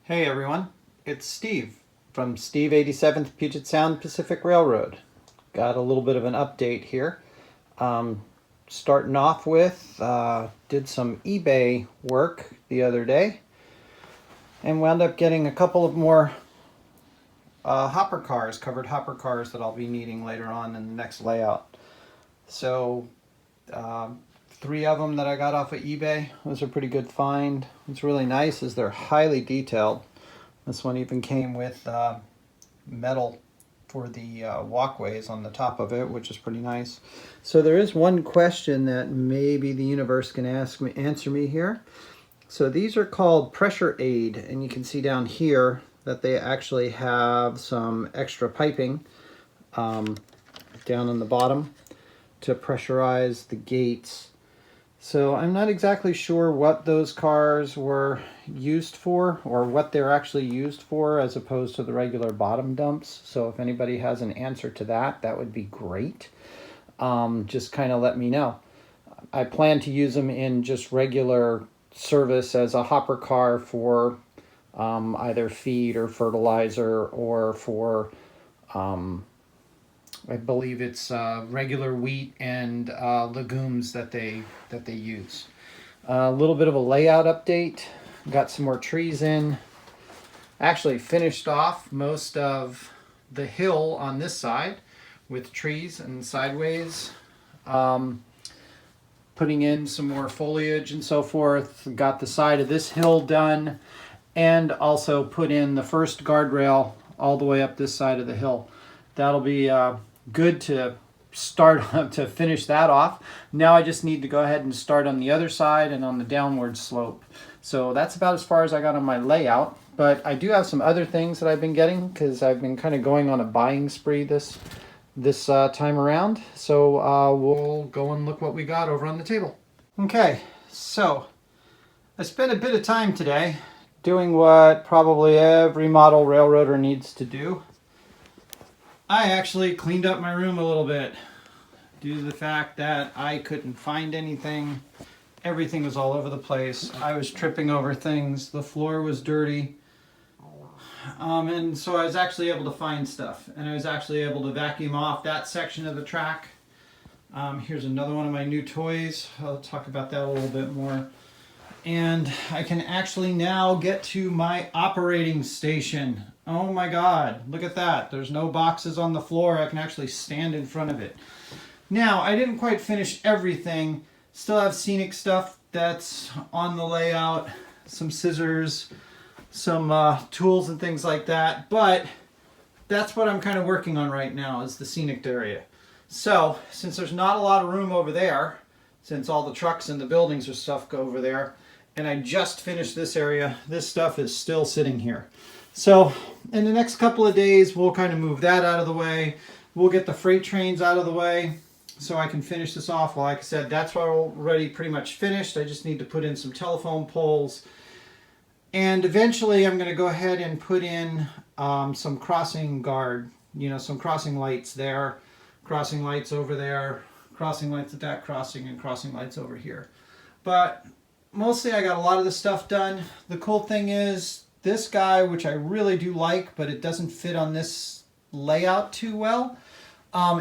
Hey everyone, it's Steve from Steve 87th Puget Sound Pacific Railroad. Got a little bit of an update here. Um, Starting off with, did some eBay work the other day and wound up getting a couple of more hopper cars, covered hopper cars that I'll be needing later on in the next layout. So, uh, three of them that I got off of eBay was a pretty good find. What's really nice is they're highly detailed. This one even came with metal for the walkways on the top of it, which is pretty nice. So there is one question that maybe the universe can answer me here. So these are called pressure aid, and you can see down here that they actually have some extra piping down on the bottom to pressurize the gates. So I'm not exactly sure what those cars were used for or what they're actually used for as opposed to the regular bottom dumps. So if anybody has an answer to that, that would be great. Just kind of let me know. I plan to use them in just regular service as a hopper car for either feed or fertilizer or for I believe it's regular wheat and legumes that they use. A little bit of a layout update. Got some more trees in. Actually finished off most of the hill on this side with trees and sideways. Putting in some more foliage and so forth. Got the side of this hill done, and also put in the first guardrail all the way up this side of the hill. That'll be good to start to finish that off. Now I just need to go ahead and start on the other side and on the downward slope. So that's about as far as I got on my layout, but I do have some other things that I've been getting because I've been kind of going on a buying spree this time around. So we'll go and look what we got over on the table. Okay, so I spent a bit of time today doing what probably every model railroader needs to do. I actually cleaned up my room a little bit due to the fact that I couldn't find anything. Everything was all over the place. I was tripping over things. The floor was dirty. And so I was actually able to find stuff. And I was actually able to vacuum off that section of the track. Here's another one of my new toys. I'll talk about that a little bit more. And I can actually now get to my operating station. Oh my God, look at that. There's no boxes on the floor. I can actually stand in front of it. Now, I didn't quite finish everything. Still have scenic stuff that's on the layout, some scissors, some tools and things like that. But that's what I'm kind of working on right now is the scenic area. So, since there's not a lot of room over there, since all the trucks and the buildings or stuff go over there, and I just finished this area, this stuff is still sitting here. So in the next couple of days, we'll kind of move that out of the way. We'll get the freight trains out of the way so I can finish this off. Well, like I said, that's already pretty much finished. I just need to put in some telephone poles. And eventually I'm going to go ahead and put in some crossing guard, some crossing lights there, crossing lights over there, crossing lights at that crossing, and crossing lights over here. But mostly I got a lot of this stuff done. The cool thing is this guy, which I really do like, but it doesn't fit on this layout too well,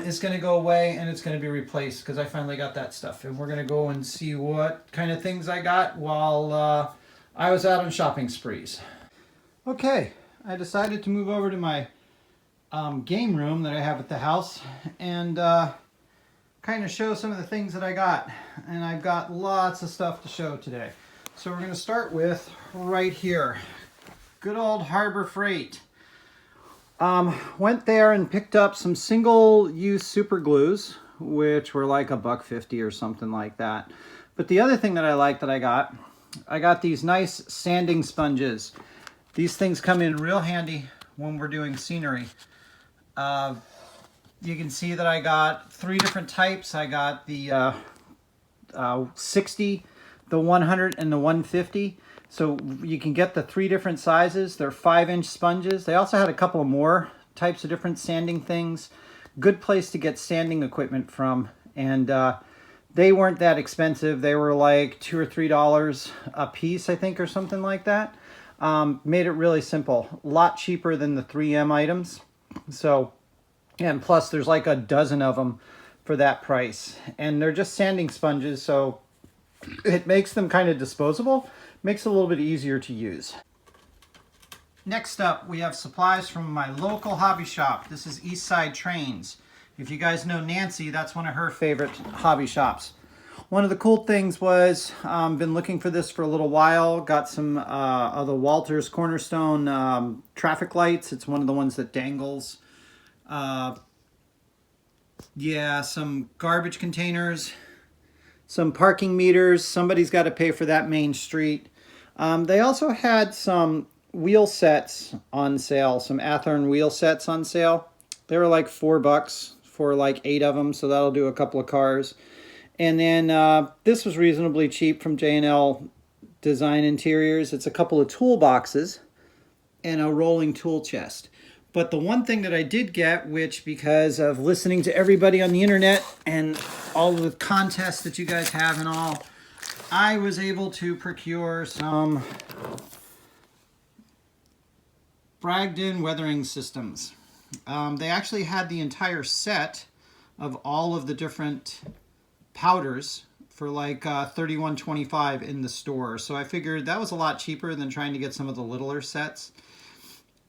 is going to go away and it's going to be replaced because I finally got that stuff. And we're going to go and see what kind of things I got while I was out on shopping sprees. Okay, I decided to move over to my game room that I have at the house and kind of show some of the things that I got. And I've got lots of stuff to show today. So we're going to start with right here. Good old Harbor Freight. Went there and picked up some single-use super glues, which were like $1.50 or something like that. But the other thing that I like that I got these nice sanding sponges. These things come in real handy when we're doing scenery. You can see that I got three different types. I got the 60, the 100, and the 150. So you can get the three different sizes. They're 5-inch sponges. They also had a couple of more types of different sanding things. Good place to get sanding equipment from. And they weren't that expensive. They were like $2 or $3 a piece, I think, or something like that. Made it really simple. A lot cheaper than the 3M items. So, and plus there's like a dozen of them for that price. And they're just sanding sponges, so it makes them kind of disposable. Makes it a little bit easier to use. Next up, we have supplies from my local hobby shop. This is Eastside Trains. If you guys know Nancy, that's one of her favorite hobby shops. One of the cool things was, been looking for this for a little while. Got some of the Walters Cornerstone traffic lights. It's one of the ones that dangles. Yeah, some garbage containers, some parking meters. Somebody's got to pay for that main street. They also had some wheel sets on sale, some Athearn wheel sets on sale. They were like $4 for like 8 of them, so that'll do a couple of cars. And then this was reasonably cheap from J&L Design Interiors. It's a couple of toolboxes and a rolling tool chest. But the one thing that I did get, which because of listening to everybody on the internet and all the contests that you guys have and all, I was able to procure some Bragdon weathering systems. They actually had the entire set of all of the different powders for like $31.25 in the store. So I figured that was a lot cheaper than trying to get some of the littler sets.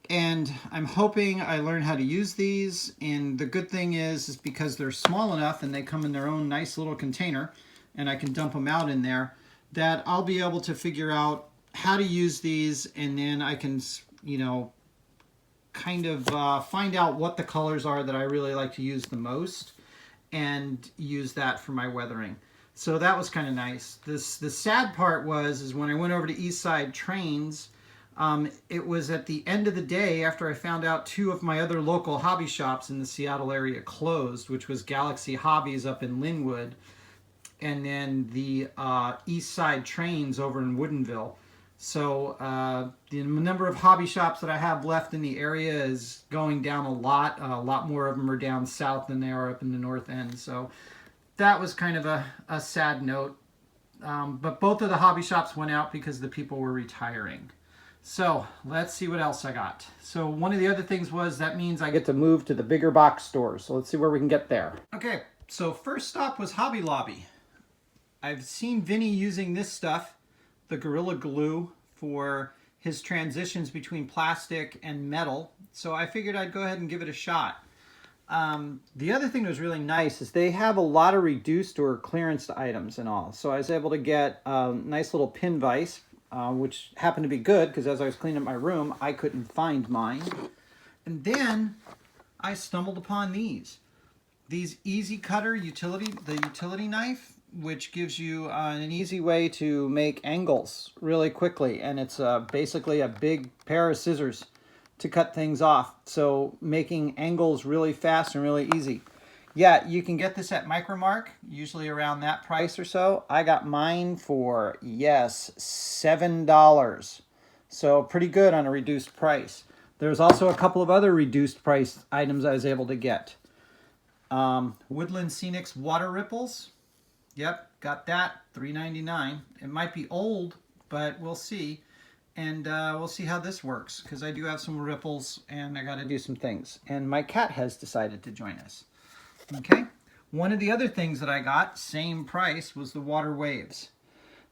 And I'm hoping I learn how to use these. And the good thing is because they're small enough and they come in their own nice little container and I can dump them out in there, that I'll be able to figure out how to use these, and then I can, you know, kind of find out what the colors are that I really like to use the most and use that for my weathering. So that was kind of nice. The sad part is when I went over to Eastside Trains, it was at the end of the day after I found out 2 of my other local hobby shops in the Seattle area closed, which was Galaxy Hobbies up in Linwood, and then the Eastside Trains over in Woodinville. So the number of hobby shops that I have left in the area is going down a lot. A lot more of them are down south than they are up in the north end. So that was kind of a sad note. But both of the hobby shops went out because the people were retiring. So let's see what else I got. So one of the other things was that means I get to move to the bigger box stores. So let's see where we can get there. Okay, so first stop was Hobby Lobby. I've seen Vinny using this stuff, the Gorilla Glue, for his transitions between plastic and metal. So I figured I'd go ahead and give it a shot. The other thing that was really nice is they have a lot of reduced or clearance items and all. So I was able to get a nice little pin vise, which happened to be good because as I was cleaning up my room, I couldn't find mine. And then I stumbled upon these Easy Cutter utility knife, which gives you an easy way to make angles really quickly. And it's basically a big pair of scissors to cut things off. So making angles really fast and really easy. Yeah, you can get this at Micromark, usually around that price or so. I got mine for, yes, $7. So pretty good on a reduced price. There's also a couple of other reduced price items I was able to get. Woodland Scenics water ripples. Yep, got that, $3.99. It might be old, but we'll see. And we'll see how this works, because I do have some ripples and I got to do some things. And my cat has decided to join us. Okay, one of the other things that I got, same price, was the water waves.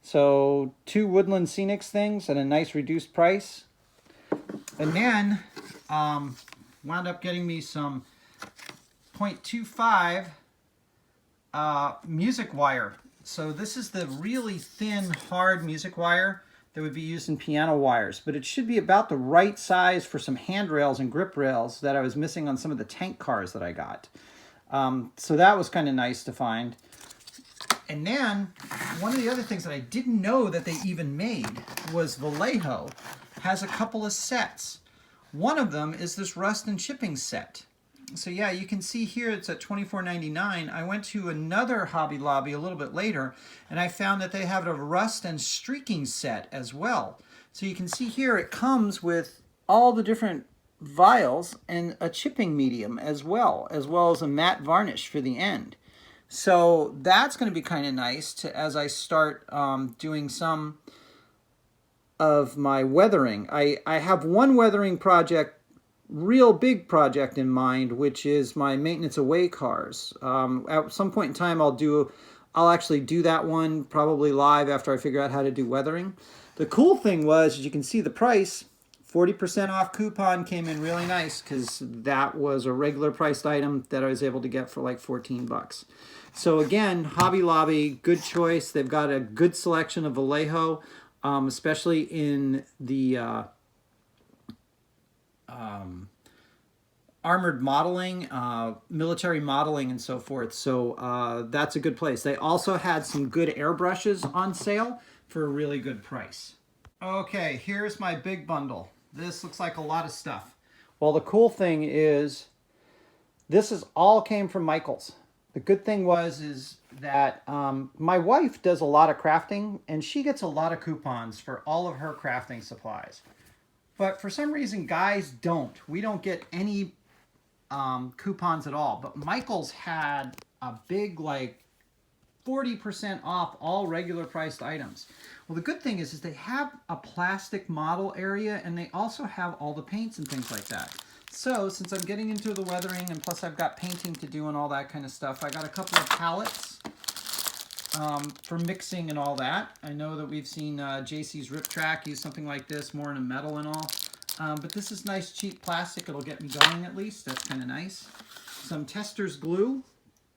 So 2 Woodland Scenics things at a nice reduced price. And then wound up getting me some 0.25 music wire. So this is the really thin, hard music wire that would be used in piano wires, but it should be about the right size for some handrails and grip rails that I was missing on some of the tank cars that I got. So that was kind of nice to find. And then one of the other things that I didn't know that they even made was Vallejo has a couple of sets. One of them is this rust and chipping set. So yeah, you can see here it's at $24.99. I went to another Hobby Lobby a little bit later and I found that they have a rust and streaking set as well. So you can see here it comes with all the different vials and a chipping medium as well as a matte varnish for the end. So that's going to be kind of nice to, as I start doing some of my weathering. I have one weathering project, real big project in mind, which is my maintenance away cars. At some point in time, I'll actually do that one probably live after I figure out how to do weathering. The cool thing was, as you can see, the price, 40% off coupon came in really nice because that was a regular priced item that I was able to get for like 14 bucks. So again, Hobby Lobby, good choice. They've got a good selection of Vallejo, especially in the armored modeling, military modeling, and so forth. So that's a good place. They also had some good airbrushes on sale for a really good price. Okay, here's my big bundle. This looks like a lot of stuff. Well, the cool thing is this all came from Michaels. The good thing is that my wife does a lot of crafting, and she gets a lot of coupons for all of her crafting supplies. But for some reason, guys don't. We don't get any coupons at all. But Michaels had a big, like, 40% off all regular priced items. Well, the good thing is they have a plastic model area, and they also have all the paints and things like that. So since I'm getting into the weathering, and plus I've got painting to do and all that kind of stuff, I got a couple of palettes for mixing and all that. I know that we've seen JC's Rip Track use something like this, more in a metal and all. But this is nice cheap plastic. It'll get me going at least. That's kind of nice. Some Testors glue.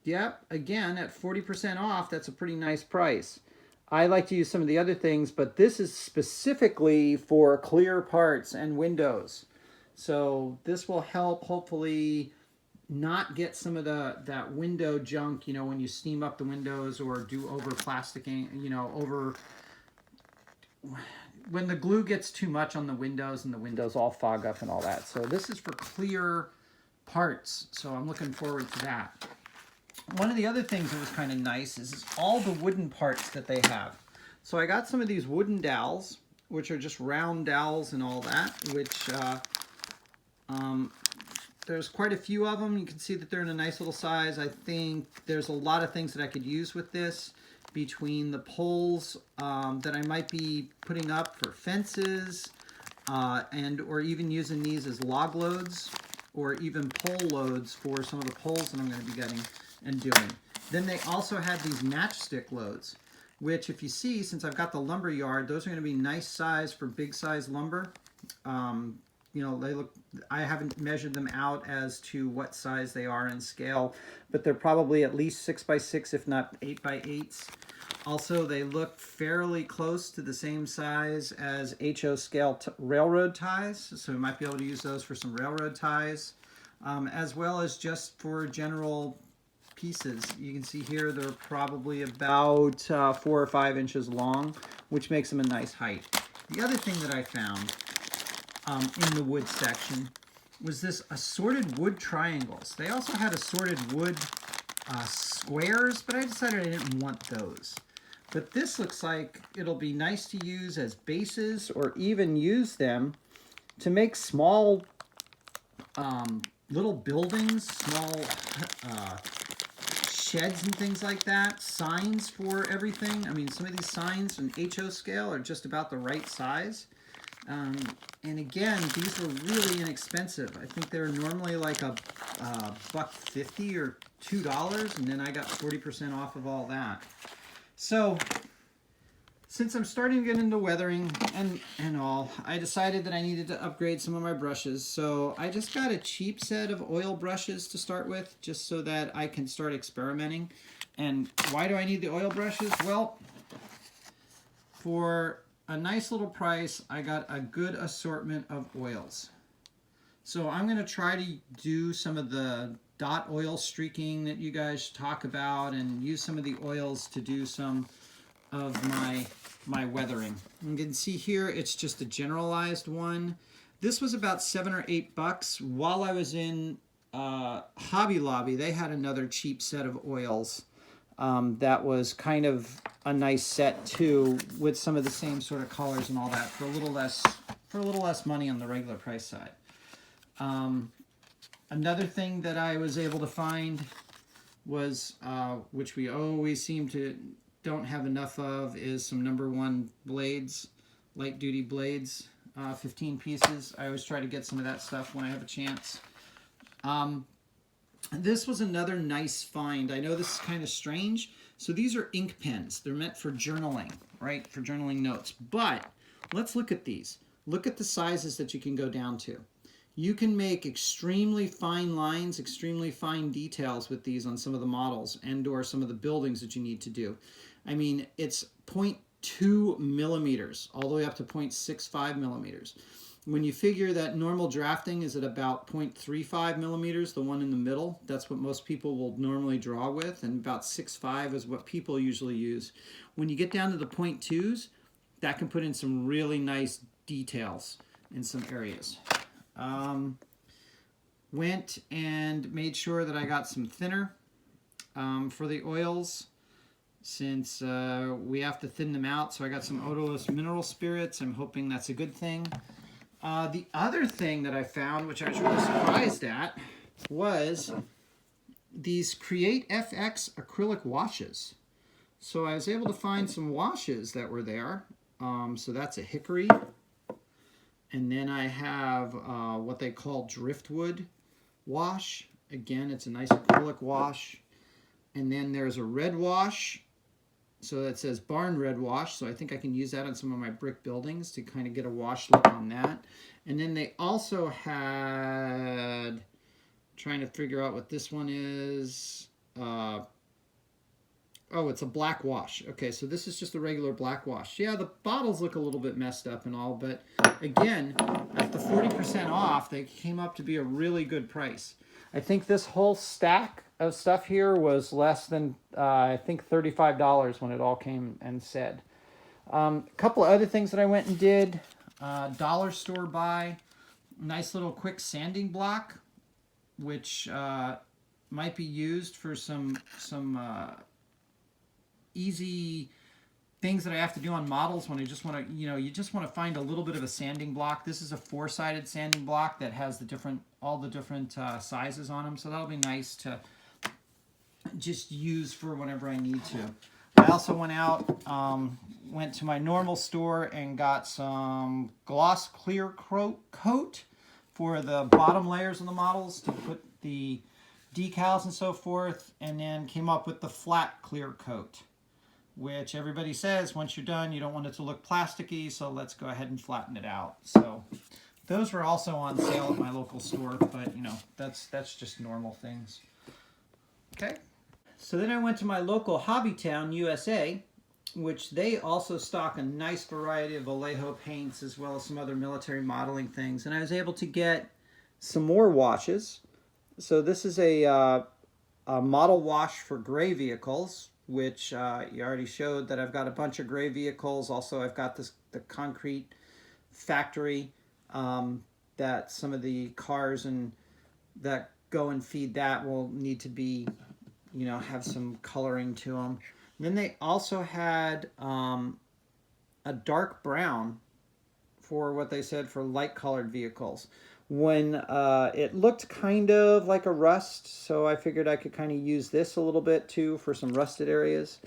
Yep, again, at 40% off, that's a pretty nice price. I like to use some of the other things, but this is specifically for clear parts and windows. So this will help, hopefully, not get some of that window junk, you know, when you steam up the windows or do over plasticking, you know, when the glue gets too much on the windows and the windows all fog up and all that. So this is for clear parts, so I'm looking forward to that. One of the other things that was kind of nice is all the wooden parts that they have. So I got some of these wooden dowels, which are just round dowels and all that, which there's quite a few of them. You can see that they're in a nice little size. I think there's a lot of things that I could use with this, between the poles that I might be putting up for fences, or even using these as log loads, or even pole loads for some of the poles that I'm going to be getting and doing. Then they also have these matchstick loads, which if you see, since I've got the lumber yard, those are going to be nice size for big size lumber. You know, they look, I haven't measured them out as to what size they are in scale, but they're probably at least 6x6, if not 8x8s. Also, they look fairly close to the same size as HO scale railroad ties, so we might be able to use those for some railroad ties, as well as just for general pieces. You can see here they're probably about 4 or 5 inches long, which makes them a nice height. The other thing that I found in the wood section was this assorted wood triangles. They also had assorted wood squares, but I decided I didn't want those. But this looks like it'll be nice to use as bases, or even use them to make small little buildings, small sheds and things like that, signs for everything. I mean, some of these signs in HO scale are just about the right size. And again, these were really inexpensive. I think they're normally like a $1.50 or $2, and then I got 40% off of all that. So, since I'm starting to get into weathering and all, I decided that I needed to upgrade some of my brushes. So I just got a cheap set of oil brushes to start with, just so that I can start experimenting. And why do I need the oil brushes? Well, for a nice little price, I got a good assortment of oils. So I'm going to try to do some of the dot oil streaking that you guys talk about, and use some of the oils to do some of my weathering. You can see here it's just a generalized one. This was about $7 or $8. While I was in Hobby Lobby, they had another cheap set of oils that was kind of a nice set too, with some of the same sort of colors and all that, for a little less money on the regular price side. Another thing that I was able to find was, which we always seem to don't have enough of, is some #1 blades. light duty blades, 15 pieces. I always try to get some of that stuff when I have a chance. This was another nice find. I know this is kind of strange. So these are ink pens. They're meant for journaling, right? For journaling notes. But let's look at these. Look at the sizes that you can go down to. You can make extremely fine lines, extremely fine details with these on some of the models and or some of the buildings that you need to do. I mean, it's 0.2 millimeters all the way up to 0.65 millimeters. When you figure that normal drafting is at about 0.35 millimeters, the one in the middle, that's what most people will normally draw with, and about 6.5 is what people usually use. When you get down to the 0.2s, that can put in some really nice details in some areas. Went and made sure that I got some thinner for the oils, since we have to thin them out. So I got some odorless mineral spirits. I'm hoping that's a good thing. The other thing that I found, which I was really surprised at, was these Create FX acrylic washes. So I was able to find some washes that were there. So that's a hickory. And then I have what they call driftwood wash. Again, it's a nice acrylic wash. And then there's a red wash. So that says barn red wash, so I think I can use that on some of my brick buildings to kind of get a wash look on that. And then they also had, trying to figure out what this one is. Oh, it's a black wash. Okay, so this is just a regular black wash. Yeah, the bottles look a little bit messed up and all, but again, at the 40% off, they came up to be a really good price. I think this whole stack of stuff here was less than, I think, $35 when it all came and said. A couple of other things that I went and did. Dollar store buy. Nice little quick sanding block, which might be used for some easy things that I have to do on models when I just want to, you just want to find a little bit of a sanding block. This is a 4-sided sanding block that has all the different sizes on them. So that'll be nice to just use for whenever I need to. I also went out, went to my normal store and got some gloss clear coat for the bottom layers of the models to put the decals and so forth, and then came up with the flat clear coat, which everybody says once you're done you don't want it to look plasticky, so let's go ahead and flatten it out. So those were also on sale at my local store, but that's just normal things. Okay. So then I went to my local Hobbytown, USA, which they also stock a nice variety of Vallejo paints as well as some other military modeling things. And I was able to get some more washes. So this is a model wash for gray vehicles, which you already showed that I've got a bunch of gray vehicles. Also, I've got the concrete factory that some of the cars and that go and feed that will need to be, have some coloring to them. And then they also had a dark brown for what they said for light colored vehicles. When it looked kind of like a rust, so I figured I could kind of use this a little bit too for some rusted areas,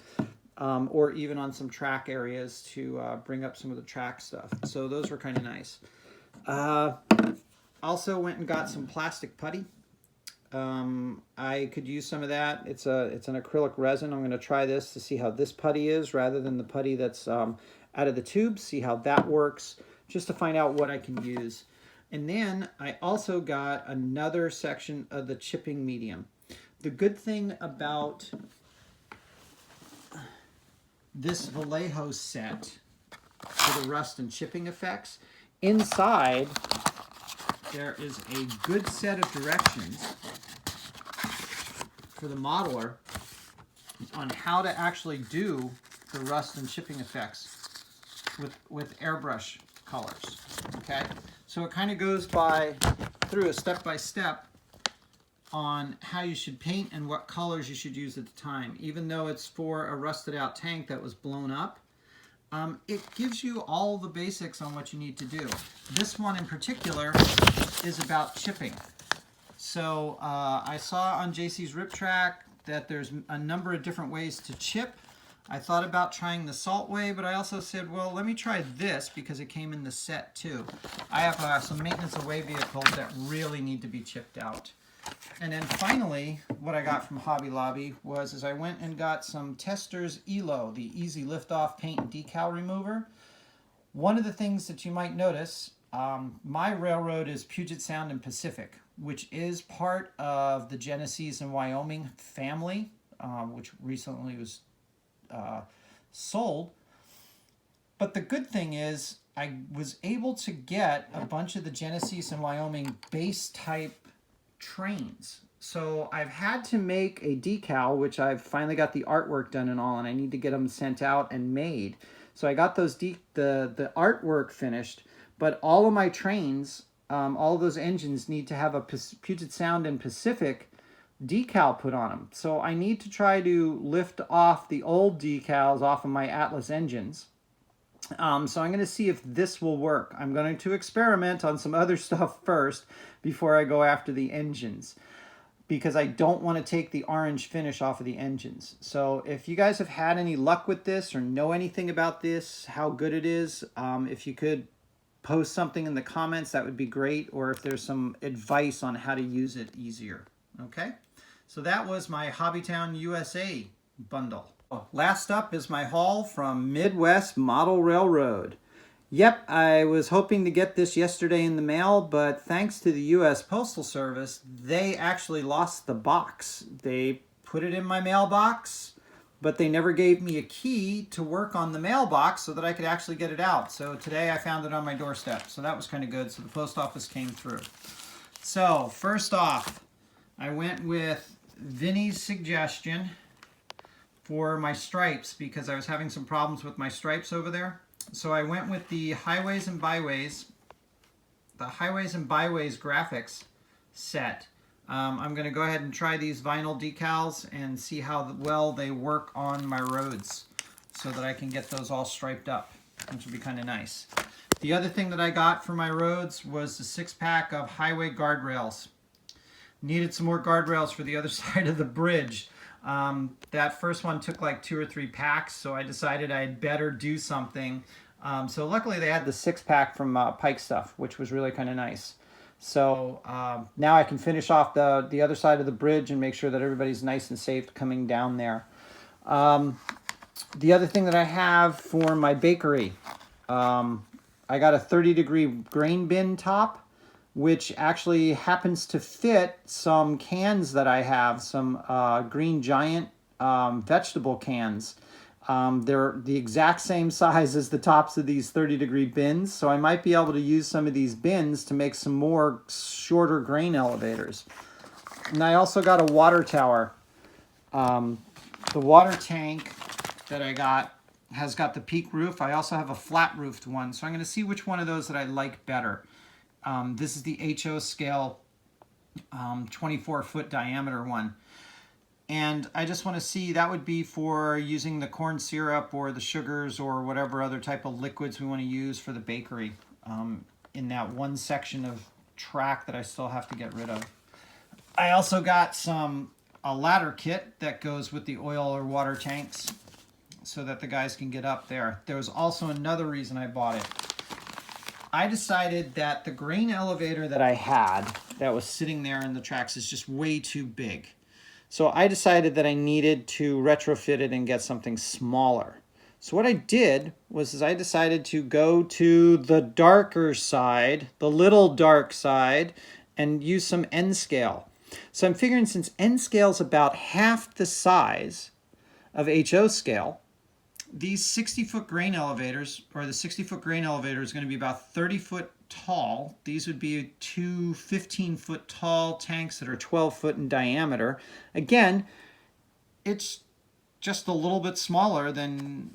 or even on some track areas to bring up some of the track stuff. So those were kind of nice. Also went and got some plastic putty. I could use some of that. It's an acrylic resin. I'm going to try this to see how this putty is rather than the putty that's out of the tube, see how that works, just to find out what I can use. And then I also got another section of the chipping medium. The good thing about this Vallejo set for the rust and chipping effects, inside there is a good set of directions for the modeler on how to actually do the rust and chipping effects with airbrush colors. Okay, so it kind of goes through a step-by-step on how you should paint and what colors you should use at the time. Even though it's for a rusted out tank that was blown up, it gives you all the basics on what you need to do. This one in particular is about chipping. So I saw on JC's Rip Track that there's a number of different ways to chip. I thought about trying the Saltway, but I also said, well, let me try this because it came in the set too. I have some maintenance away vehicles that really need to be chipped out. And then finally, what I got from Hobby Lobby was I went and got some Testors ELO, the Easy Lift-Off Paint and Decal Remover. One of the things that you might notice, my railroad is Puget Sound and Pacific, which is part of the Genesee and Wyoming family, which recently was sold. But the good thing is I was able to get a bunch of the Genesee and Wyoming base type trains. So I've had to make a decal, which I've finally got the artwork done and all, and I need to get them sent out and made. So I got those the artwork finished, but all of my trains, all of those engines need to have a Puget Sound and Pacific decal put on them. So I need to try to lift off the old decals off of my Atlas engines. So I'm going to see if this will work. I'm going to experiment on some other stuff first before I go after the engines, because I don't want to take the orange finish off of the engines. So if you guys have had any luck with this or know anything about this, how good it is, if you could post something in the comments, that would be great. Or if there's some advice on how to use it easier. Okay, so that was my Hobbytown USA bundle. Last up is my haul from Midwest Model Railroad. Yep, I was hoping to get this yesterday in the mail, but thanks to the U.S. Postal Service, they actually lost the box. They put it in my mailbox, but they never gave me a key to work on the mailbox so that I could actually get it out. So today I found it on my doorstep, so that was kind of good. So the post office came through. So first off, I went with Vinny's suggestion for my stripes because I was having some problems with my stripes over there. So I went with the Highways and Byways graphics set. I'm going to go ahead and try these vinyl decals and see how well they work on my roads so that I can get those all striped up, which would be kind of nice. The other thing that I got for my roads was the 6-pack of highway guardrails. Needed some more guardrails for the other side of the bridge. That first one took like 2 or 3 packs, so I decided I'd better do something. So luckily they had the 6-pack from Pike Stuff, which was really kind of nice. So now I can finish off the other side of the bridge and make sure that everybody's nice and safe coming down there. The other thing that I have for my bakery, I got a 30-degree grain bin top, which actually happens to fit some cans that I have, some Green Giant vegetable cans. They're the exact same size as the tops of these 30-degree bins, so I might be able to use some of these bins to make some more shorter grain elevators. And I also got a water tower. The water tank that I got has got the peak roof. I also have a flat roofed one, so I'm going to see which one of those that I like better. This is the HO scale 24-foot diameter one. And I just want to see, that would be for using the corn syrup or the sugars or whatever other type of liquids we want to use for the bakery in that one section of track that I still have to get rid of. I also got a ladder kit that goes with the oil or water tanks so that the guys can get up there. There was also another reason I bought it. I decided that the grain elevator that I had that was sitting there in the tracks is just way too big. So I decided that I needed to retrofit it and get something smaller. So what I did was I decided to go to the darker side, the little dark side, and use some N scale. So I'm figuring since N scale is about half the size of HO scale, these 60-foot grain elevators, or the 60-foot grain elevator is going to be about 30 foot tall. These would be 2 15-foot tall tanks that are 12 foot in diameter. Again, it's just a little bit smaller than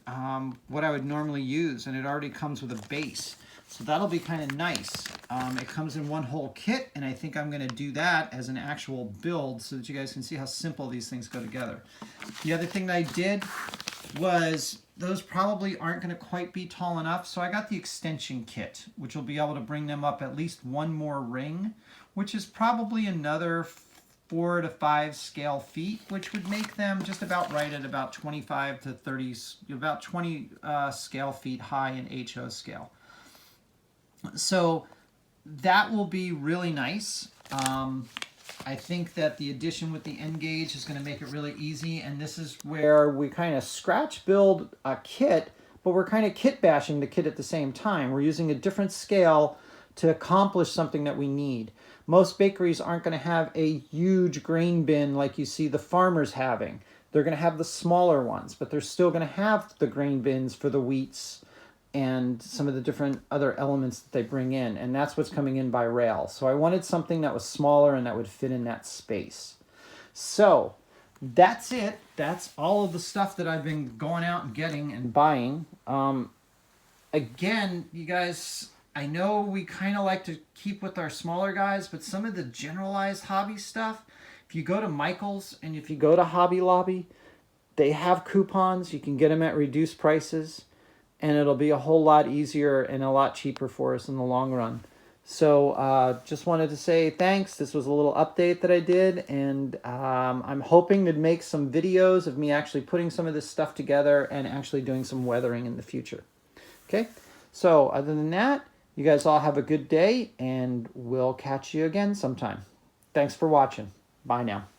what I would normally use, and it already comes with a base. So that'll be kind of nice. It comes in one whole kit, and I think I'm going to do that as an actual build so that you guys can see how simple these things go together. The other thing that I did was, those probably aren't going to quite be tall enough, so I got the extension kit, which will be able to bring them up at least one more ring, which is probably another 4 to 5 scale feet, which would make them just about right at about 25 to 30, about 20 scale feet high in HO scale. So that will be really nice. I think that the addition with the N gauge is going to make it really easy, and this is where we kind of scratch build a kit, but we're kind of kit bashing the kit at the same time. We're using a different scale to accomplish something that we need. Most bakeries aren't going to have a huge grain bin like you see the farmers having. They're going to have the smaller ones, but they're still going to have the grain bins for the wheats and some of the different other elements that they bring in, and that's what's coming in by rail. So I wanted something that was smaller and that would fit in that space. So that's it. That's all of the stuff that I've been going out and getting and buying. Again, you guys, I know we kind of like to keep with our smaller guys, but some of the generalized hobby stuff, if you go to Michael's and if you go to Hobby Lobby, they have coupons. You can get them at reduced prices, and it'll be a whole lot easier and a lot cheaper for us in the long run. So just wanted to say thanks. This was a little update that I did, and I'm hoping to make some videos of me actually putting some of this stuff together and actually doing some weathering in the future. Okay, so other than that, you guys all have a good day, and we'll catch you again sometime. Thanks for watching. Bye now.